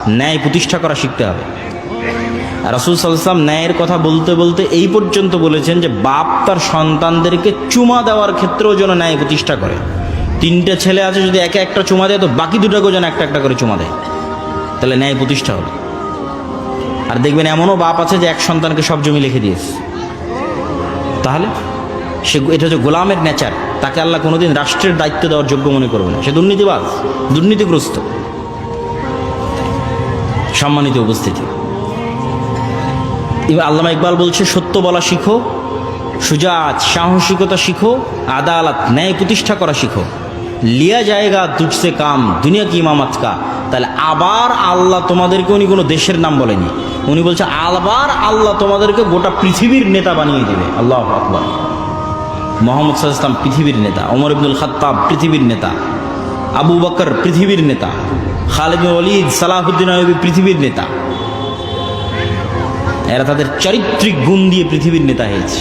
ন্যায় প্রতিষ্ঠা করা শিখতে হবে। রাসূল সাল্লাল্লাহু আলাইহি ওয়াসাল্লাম ন্যায়ের কথা বলতে বলতে এই পর্যন্ত বলেছেন যে বাপ তার সন্তানদেরকে চুমা দেওয়ার ক্ষেত্রেও যেন ন্যায় প্রতিষ্ঠা করে। 3টে ছেলে আছে, যদি একে একটা চুমা দেয় তো বাকি 2টাকেও যেন একটা একটা করে চুমা দেয়, তাহলে ন্যায় প্রতিষ্ঠা হবে। আর দেখবেন এমনও বাপ আছে যে এক সন্তানকে সব জমি লিখে দিয়েছে, তাহলে সে এটা হচ্ছে গোলামের নেচার, তাকে আল্লাহ কোনোদিন রাষ্ট্রের দায়িত্ব দেওয়ার যোগ্য মনে করবে না, সে দুর্নীতিবাজ, দুর্নীতিগ্রস্ত। সম্মানিত উপস্থিতি, আল্লামা ইকবাল বলছে সত্য বলা শিখো, সুজাত সাহসিকতা শিখো, আদালত ন্যায় প্রতিষ্ঠা করা শিখো, লিয়া জায়গা তুঝসে কাম দুনিয়া কি ইমামত কা। তাহলে আবার আল্লাহ তোমাদেরকে, উনি কোনো দেশের নাম বলেনি, উনি বলছে আবার আল্লাহ তোমাদেরকে গোটা পৃথিবীর নেতা বানিয়ে দেবে। আল্লাহু আকবার। মুহাম্মদ সাল্লাল্লাহু আলাইহি ওয়াসাল্লাম পৃথিবীর নেতা, ওমর ইবনুল খাত্তাব পৃথিবীর নেতা, আবু বকর পৃথিবীর নেতা, খালিদ বিন ওয়ালিদ, সালাহুদ্দিন আইয়ুবী পৃথিবীর নেতা। এরা তাদের চারিত্রিক গুণ দিয়ে পৃথিবীর নেতা হয়েছে।